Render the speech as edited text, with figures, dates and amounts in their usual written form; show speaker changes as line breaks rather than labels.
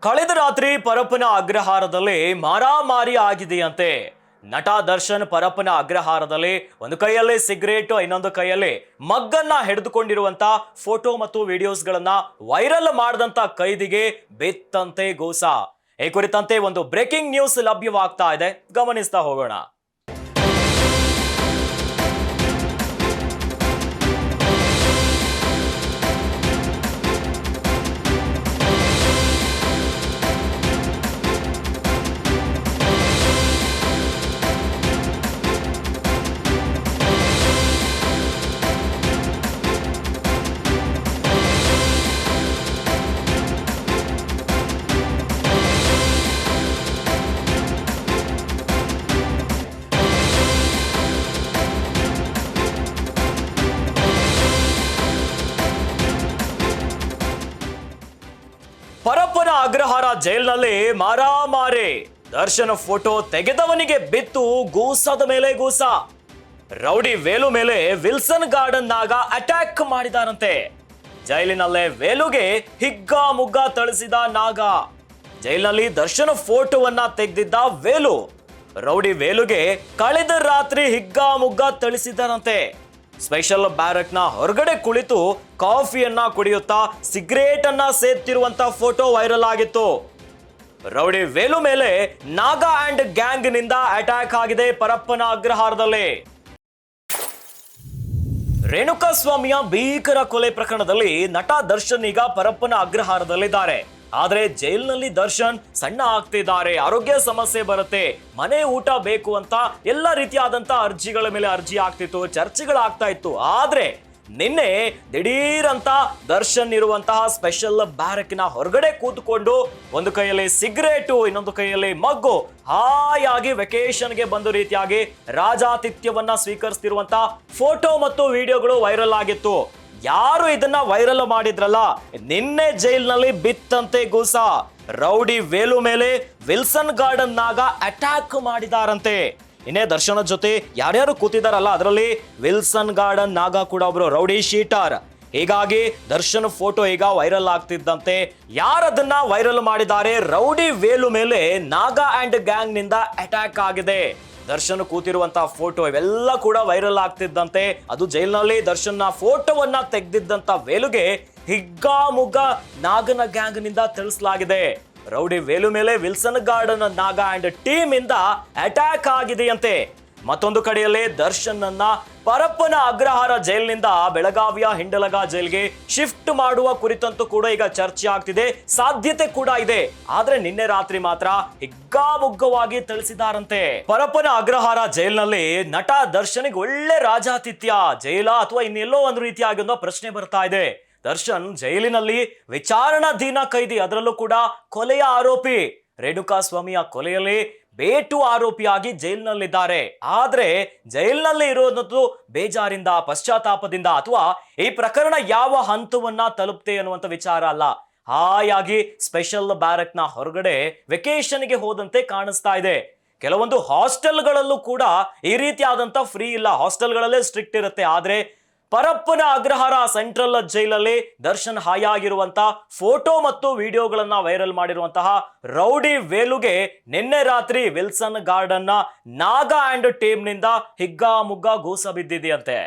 ಕಳೆದ ರಾತ್ರಿ ಪರಪ್ಪನ ಅಗ್ರಹಾರದಲ್ಲಿ ಮಾರಾಮಾರಿ ಆಗಿದೆಯಂತೆ. ನಟ ದರ್ಶನ್ ಪರಪ್ಪನ ಅಗ್ರಹಾರದಲ್ಲಿ ಒಂದು ಕೈಯಲ್ಲಿ ಸಿಗರೇಟ್, ಇನ್ನೊಂದು ಕೈಯಲ್ಲಿ ಮಗ್ಗನ್ನ ಹಿಡಿದುಕೊಂಡಿರುವಂತ ಫೋಟೋ ಮತ್ತು ವಿಡಿಯೋಸ್ಗಳನ್ನ ವೈರಲ್ ಮಾಡಿದಂತ ಕೈದಿಗೆ ಬಿತ್ತಂತೆ ಗೋಸ. ಈ ಕುರಿತಂತೆ ಒಂದು ಬ್ರೇಕಿಂಗ್ ನ್ಯೂಸ್ ಲಭ್ಯವಾಗ್ತಾ ಇದೆ, ಗಮನಿಸ್ತಾ ಹೋಗೋಣ. ಪರಪ್ಪನ ಅಗ್ರಹಾರ ಜೈಲಿನಲ್ಲಿ ಮಾರಾಮಾರಿ. ದರ್ಶನ್ ಫೋಟೋ ತೆಗೆದವನಿಗೆ ಬಿತ್ತು ಗೂಸದ ಮೇಲೆ ಗೂಸ. ರೌಡಿ ವೇಲು ಮೇಲೆ ವಿಲ್ಸನ್ ಗಾರ್ಡನ್ ನಾಗ ಅಟ್ಯಾಕ್ ಮಾಡಿದಾರಂತೆ. ಜೈಲಿನಲ್ಲೇ ವೇಲುಗೆ ಹಿಗ್ಗಾಮುಗ್ಗ ಥಳಿಸಿದ ನಾಗ. ಜೈಲಿನಲ್ಲಿ ದರ್ಶನ್ ಫೋಟೋವನ್ನ ತೆಗೆದಿದ್ದ ವೇಲು ರೌಡಿ ವೇಲುಗೆ ಕಳೆದ ರಾತ್ರಿ ಹಿಗ್ಗಾಮುಗ್ಗ ಥಳಿಸಿದಾರಂತೆ. ಸ್ಪೆಷಲ್ ಬ್ಯಾರಕ್ ನ ಹೊರಗಡೆ ಕುಳಿತು ಕಾಫಿಯನ್ನ ಕುಡಿಯುತ್ತಾ ಸಿಗರೇಟ್ ಅನ್ನ ಸೇದ್ತಿರುವಂತ ಫೋಟೋ ವೈರಲ್ ಆಗಿತ್ತು. ರೌಡಿ ವೇಲು ಮೇಲೆ ನಾಗಾ ಅಂಡ್ ಗ್ಯಾಂಗ್ ನಿಂದ ಅಟ್ಯಾಕ್ ಆಗಿದೆ ಪರಪ್ಪನ ಅಗ್ರಹಾರದಲ್ಲಿ. ರೇಣುಕಾಸ್ವಾಮಿಯ ಭೀಕರ ಕೊಲೆ ಪ್ರಕರಣದಲ್ಲಿ ನಟ ದರ್ಶನ್ ಈಗ ಪರಪ್ಪನ ಅಗ್ರಹಾರದಲ್ಲಿದ್ದಾರೆ. ಆದ್ರೆ ಜೈಲಿನಲ್ಲಿ ದರ್ಶನ್ ಸಣ್ಣ ಆಗ್ತಿದ್ದಾರೆ, ಆರೋಗ್ಯ ಸಮಸ್ಯೆ ಬರುತ್ತೆ, ಮನೆ ಊಟ ಬೇಕು ಅಂತ ಎಲ್ಲ ರೀತಿಯಾದಂತ ಅರ್ಜಿಗಳ ಮೇಲೆ ಅರ್ಜಿ ಆಗ್ತಿತ್ತು, ಚರ್ಚೆಗಳಾಗ್ತಾ ಇತ್ತು. ಆದ್ರೆ ನಿನ್ನೆ ದಿಢೀರ್ ಅಂತ ದರ್ಶನ್ ಇರುವಂತಹ ಸ್ಪೆಷಲ್ ಬ್ಯಾರಕ್ನ ಹೊರಗಡೆ ಕೂತ್ಕೊಂಡು ಒಂದು ಕೈಯಲ್ಲಿ ಸಿಗರೇಟು, ಇನ್ನೊಂದು ಕೈಯಲ್ಲಿ ಮಗ್ಗು, ಹಾಯಾಗಿ ವೆಕೇಶನ್ಗೆ ಬಂದ ರೀತಿಯಾಗಿ ರಾಜಾತಿಥ್ಯವನ್ನ ಸ್ವೀಕರಿಸ್ತಿರುವಂತಹ ಫೋಟೋ ಮತ್ತು ವಿಡಿಯೋಗಳು ವೈರಲ್ ಆಗಿತ್ತು. ಯಾರು ಇದನ್ನ ವೈರಲ್ ಮಾಡಿದ್ರಲ್ಲ, ನಿನ್ನೆ ಜೈಲಿನಲ್ಲಿ ಬಿತ್ತಂತೆ ಗೂಸ. ರೌಡಿ ವೇಲು ಮೇಲೆ ವಿಲ್ಸನ್ ಗಾರ್ಡನ್ ನಾಗ ಅಟ್ಯಾಕ್ ಮಾಡಿದಾರಂತೆ. ಇನ್ನೇ ದರ್ಶನ ಜೊತೆ ಯಾರ್ಯಾರು ಕೂತಿದಾರಲ್ಲ, ಅದರಲ್ಲಿ ವಿಲ್ಸನ್ ಗಾರ್ಡನ್ ನಾಗ ಕೂಡ ಒಬ್ರು ರೌಡಿ ಶೀಟರ್. ಹೀಗಾಗಿ ದರ್ಶನ್ ಫೋಟೋ ಈಗ ವೈರಲ್ ಆಗ್ತಿದ್ದಂತೆ ಯಾರದನ್ನ ವೈರಲ್ ಮಾಡಿದ್ದಾರೆ, ರೌಡಿ ವೇಲು ಮೇಲೆ ನಾಗಾ ಅಂಡ್ ಗ್ಯಾಂಗ್ ನಿಂದ ಅಟ್ಯಾಕ್ ಆಗಿದೆ. ದರ್ಶನ್ ಕೂತಿರುವಂತಹ ಫೋಟೋ ಇವೆಲ್ಲ ಕೂಡ ವೈರಲ್ ಆಗ್ತಿದ್ದಂತೆ ಅದು ಜೈಲಿನಲ್ಲಿ ದರ್ಶನ್ ಫೋಟೋವನ್ನ ತೆಗೆದಿದ್ದಂತ ವೇಲುಗೆ ಹಿಗ್ಗಾಮುಗ್ಗ ನಾಗನ ಗ್ಯಾಂಗ್ ನಿಂದ ತಿಳಿಸಲಾಗಿದೆ. ರೌಡಿ ವೇಲು ಮೇಲೆ ವಿಲ್ಸನ್ ಗಾರ್ಡನ್ ನಾಗ ಅಂಡ್ ಟೀಮ್ ಇಂದ ಅಟ್ಯಾಕ್ ಆಗಿದೆಯಂತೆ. ಮತ್ತೊಂದು ಕಡೆಯಲ್ಲಿ ದರ್ಶನ್ ಅನ್ನ ಪರಪ್ಪನ ಅಗ್ರಹಾರ ಜೈಲಿನಿಂದ ಬೆಳಗಾವಿಯ ಹಿಂಡಲಗ ಜೈಲ್ಗೆ ಶಿಫ್ಟ್ ಮಾಡುವ ಕುರಿತಂತೂ ಕೂಡ ಈಗ ಚರ್ಚೆ ಆಗ್ತಿದೆ, ಸಾಧ್ಯತೆ ಕೂಡ ಇದೆ. ಆದ್ರೆ ನಿನ್ನೆ ರಾತ್ರಿ ಮಾತ್ರ ಹಿಗ್ಗಾಮುಗ್ಗವಾಗಿ ತಿಳಿಸಿದಾರಂತೆ. ಪರಪ್ಪನ ಅಗ್ರಹಾರ ಜೈಲಿನಲ್ಲಿ ನಟ ದರ್ಶನ್ಗೆ ಒಳ್ಳೆ ರಾಜಾತಿಥ್ಯ, ಜೈಲ ಅಥವಾ ಇನ್ನೆಲ್ಲೋ ಒಂದು ರೀತಿಯಾಗಿ ಒಂದು ಪ್ರಶ್ನೆ ಬರ್ತಾ ಇದೆ. ದರ್ಶನ್ ಜೈಲಿನಲ್ಲಿ ವಿಚಾರಣಾಧೀನ ಕೈದಿ, ಅದರಲ್ಲೂ ಕೂಡ ಕೊಲೆಯ ಆರೋಪಿ. ರೇಣುಕಾಸ್ವಾಮಿಯ ಕೊಲೆಯಲ್ಲಿ ಬೇಟು ಆರೋಪಿಯಾಗಿ ಜೈಲಿನಲ್ಲಿದ್ದಾರೆ. ಆದ್ರೆ ಜೈಲಿನಲ್ಲಿ ಇರೋದು ಬೇಜಾರಿಂದ, ಪಶ್ಚಾತ್ತಾಪದಿಂದ, ಅಥವಾ ಈ ಪ್ರಕರಣ ಯಾವ ಹಂತವನ್ನ ತಲುಪ್ತೆ ಅನ್ನುವಂಥ ವಿಚಾರ ಅಲ್ಲ. ಹಾಯಾಗಿ ಸ್ಪೆಷಲ್ ಬ್ಯಾರಕ್ ನ ಹೊರಗಡೆ ವೆಕೇಶನ್ಗೆ ಹೋದಂತೆ ಕಾಣಿಸ್ತಾ ಇದೆ. ಕೆಲವೊಂದು ಹಾಸ್ಟೆಲ್ಗಳಲ್ಲೂ ಕೂಡ ಈ ರೀತಿಯಾದಂತ ಫ್ರೀ ಇಲ್ಲ, ಹಾಸ್ಟೆಲ್ಗಳಲ್ಲೇ ಸ್ಟ್ರಿಕ್ಟ್ ಇರುತ್ತೆ. ಆದ್ರೆ ಪರಪ್ಪನ ಅಗ್ರಹಾರ ಸೆಂಟ್ರಲ್ ಜೈಲಲ್ಲಿ ದರ್ಶನ್ ಹಾಯಾಗಿರುವಂತ ಫೋಟೋ ಮತ್ತು ವಿಡಿಯೋಗಳನ್ನ ವೈರಲ್ ಮಾಡಿರುವಂತಹ ರೌಡಿ ವೇಲುಗೆ ನಿನ್ನೆ ರಾತ್ರಿ ವಿಲ್ಸನ್ ಗಾರ್ಡನ್ ನ ನಾಗಾ ಅಂಡ್ ಟೀಮ್ ನಿಂದ ಹಿಗ್ಗಾಮುಗ್ಗ ಗೂಸ ಬಿದ್ದಿದೆಯಂತೆ.